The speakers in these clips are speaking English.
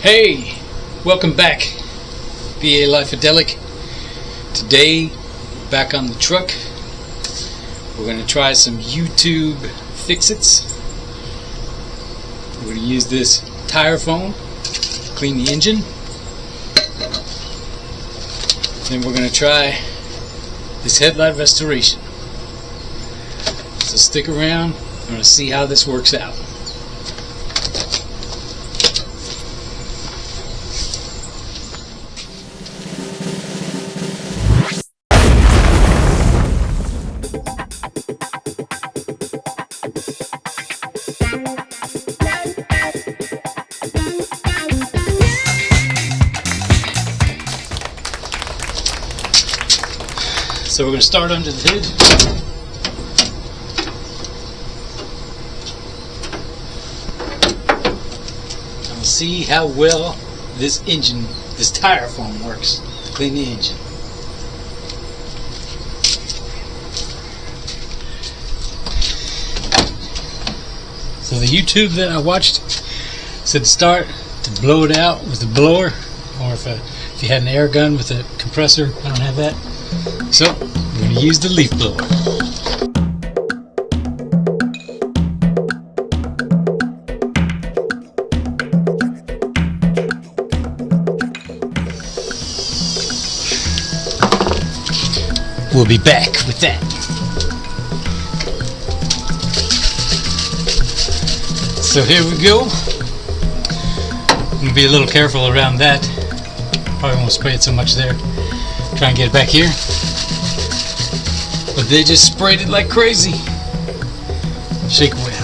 Hey, welcome back, VA Life-Adelic. Today, back on the truck, we're going to try some YouTube fix-its. We're going to use this tire foam to clean the engine. Then we're going to try this headlight restoration. So stick around, I'm going to see how this works out. So we're going to start under the hood. And we'll see how well this tire foam works to clean the engine. So the YouTube that I watched said to start to blow it out with a blower, or if you had an air gun with a compressor. I don't have that. So, we're going to use the leaf blower. We'll be back with that. So here we go. I'm going to be a little careful around that. Probably won't spray it so much there. Try and get it back here. But they just sprayed it like crazy. Shake well.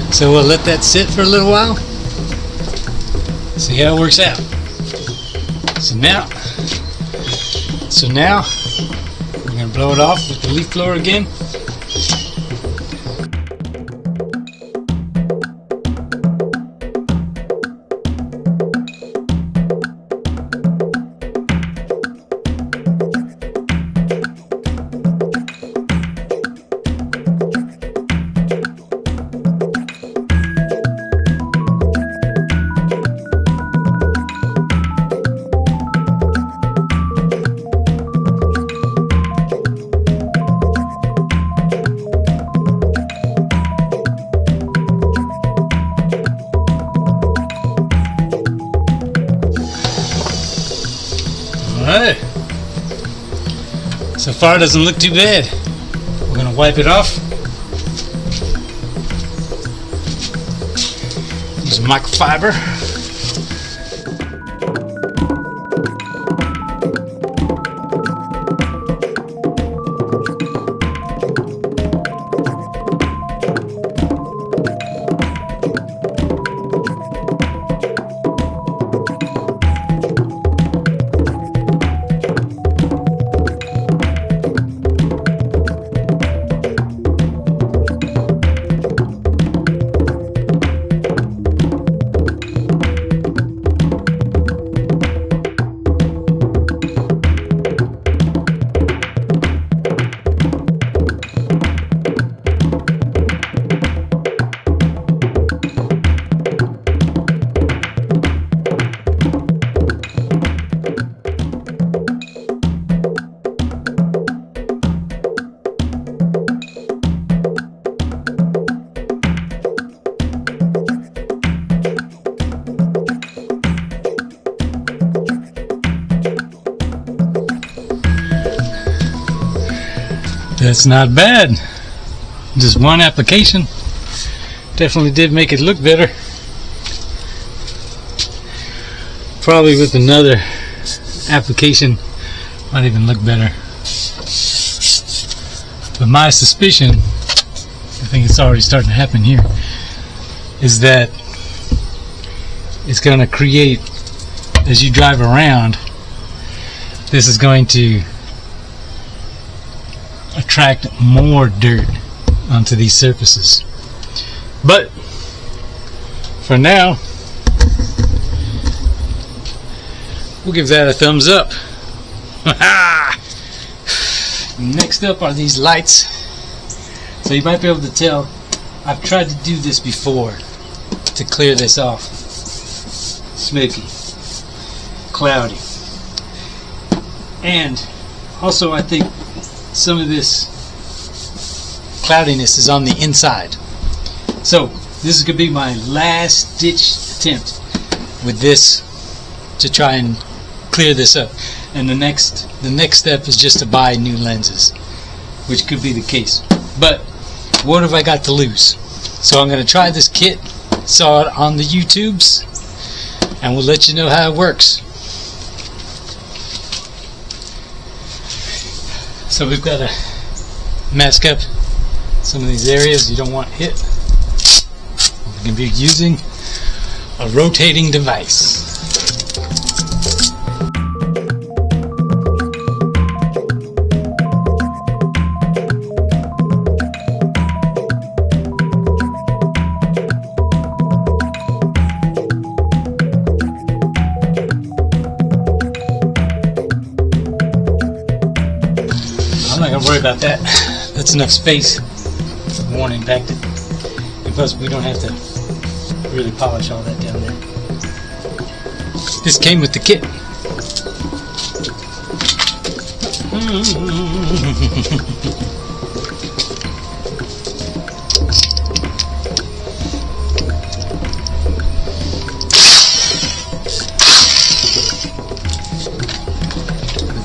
So we'll let that sit for a little while, see how it works out. So now we're going to blow it off with the leaf blower again. Alright, so far it doesn't look too bad. We're going to wipe it off. Use microfiber. That's not bad. Just one application definitely did make it look better. Probably with another application might even look better. But my suspicion, I think it's already starting to happen here, is that it's going to create, as you drive around, this is going to attract more dirt onto these surfaces. But for now, we'll give that a thumbs up. Next up are these lights. So you might be able to tell I've tried to do this before to clear this off. Smoky, cloudy, and also I think some of this cloudiness is on the inside. So this is going to be my last ditch attempt with this to try and clear this up. And the next step is just to buy new lenses, which could be the case. But what have I got to lose? So I'm going to try this kit, saw it on the YouTubes, and we'll let you know how it works. So we've got to mask up some of these areas you don't want hit. We're going to be using a rotating device. I'm not going to worry about that. That's enough space. It won't impact it. And plus, we don't have to really polish all that down there. This came with the kit.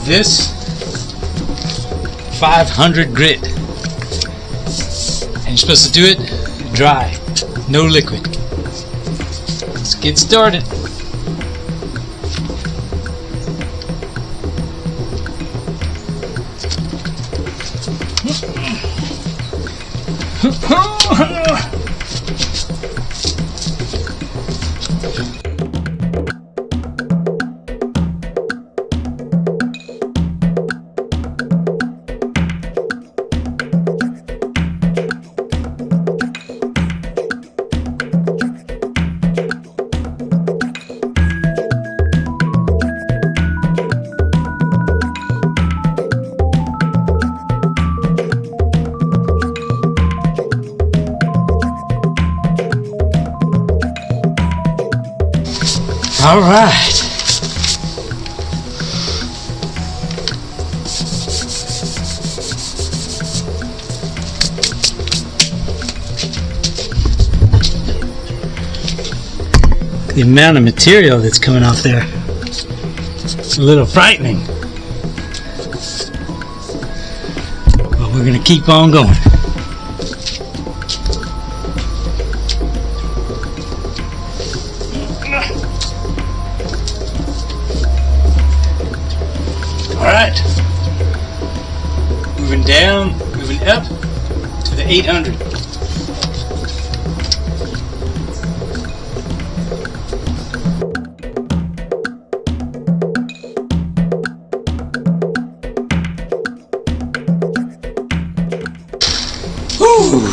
This 500 grit, and you're supposed to do it dry, no liquid. Let's get started. All right. The amount of material that's coming off there, it's a little frightening. But we're going to keep on going. Alright, moving down, moving up to the 800. Whew.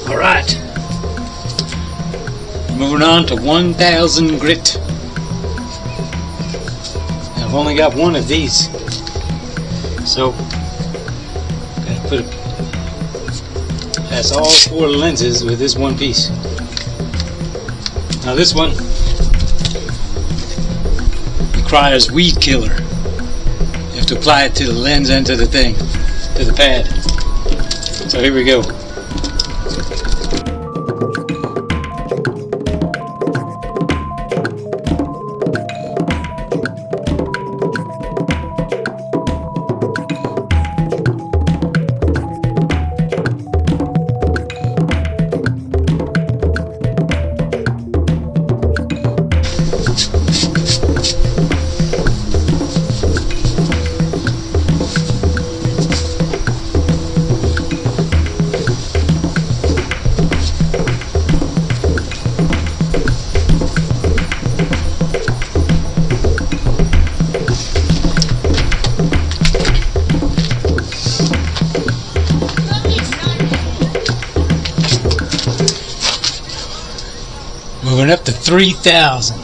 Alright, moving on to 1000 grit. I've only got one of these, so gotta put pass all 4 lenses with this one piece. Now this one requires weed killer. You have to apply it to the lens and to the thing, to the pad. So here we go. Going up to 3,000.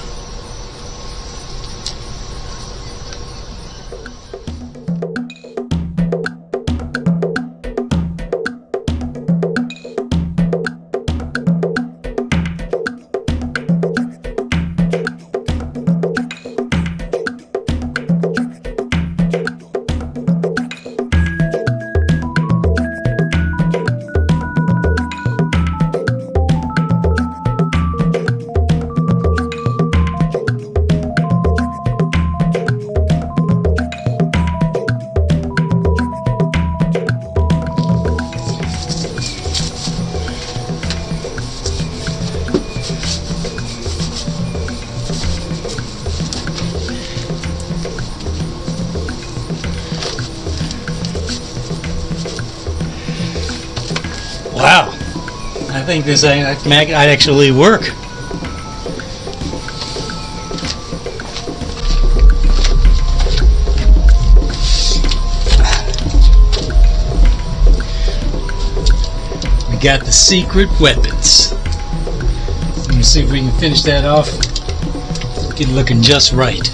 Wow, I think this might actually work. We got the secret weapons. Let me see if we can finish that off. Get it looking just right.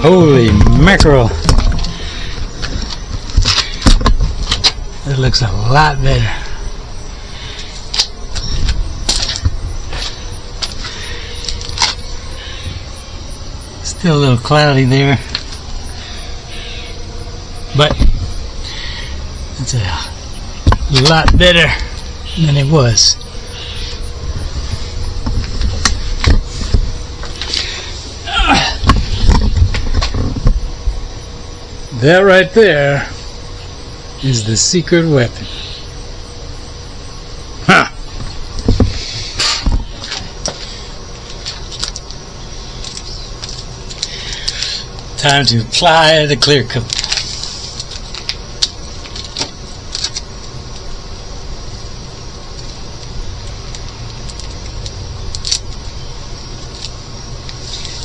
Holy mackerel! That looks a lot better. Still a little cloudy there, but it's a lot better than it was. That right there is the secret weapon. Huh. Time to apply the clear coat.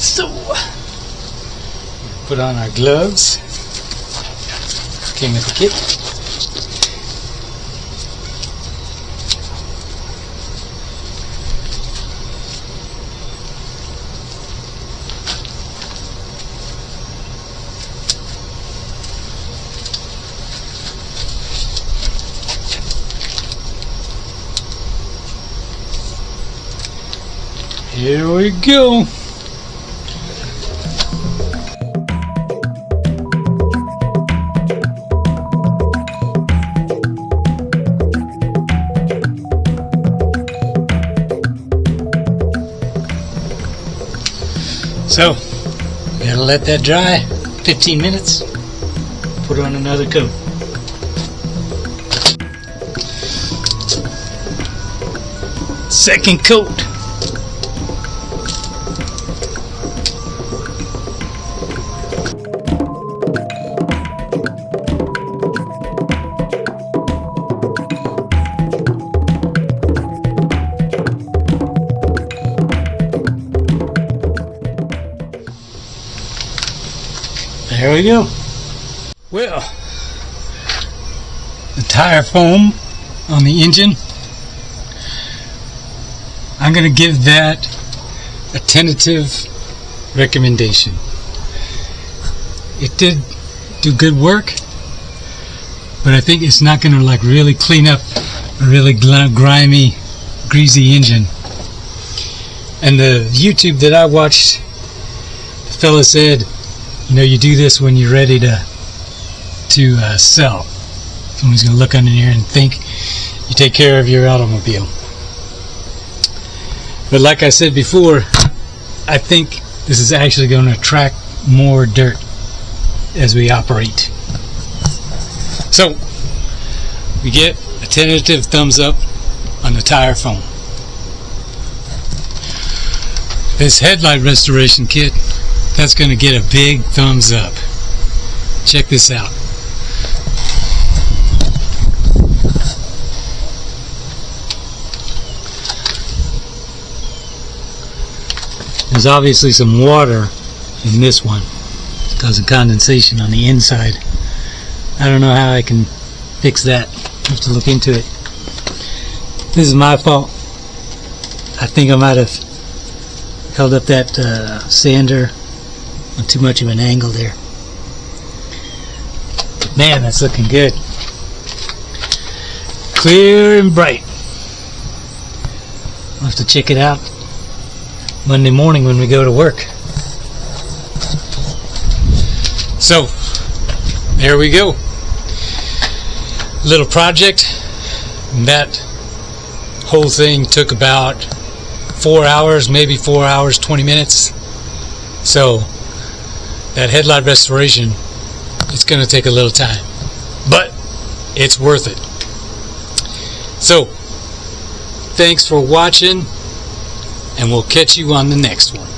So, put on our gloves. Came with the kit. Here we go. So, we gotta let that dry 15 minutes, put on another coat. Second coat. There we go. Well, the tire foam on the engine, I'm going to give that a tentative recommendation. It did do good work, but I think it's not going to like really clean up a really grimy, greasy engine. And the YouTube that I watched, the fella said, you know, you do this when you're ready to to sell. Someone's going to look under here and think you take care of your automobile. But like I said before, I think this is actually going to attract more dirt as we operate. So we get a tentative thumbs up on the tire foam. This headlight restoration kit, that's going to get a big thumbs up. Check this out. There's obviously some water in this one. It's causing condensation on the inside. I don't know how I can fix that. I have to look into it. This is my fault. I think I might have held up that sander on too much of an angle there. But man, that's looking good. Clear and bright. I'll have to check it out Monday morning when we go to work. So, there we go. Little project. And that whole thing took about 4 hours, maybe 4 hours, 20 minutes. So, that headlight restoration, it's going to take a little time. But, it's worth it. So, thanks for watching. And we'll catch you on the next one.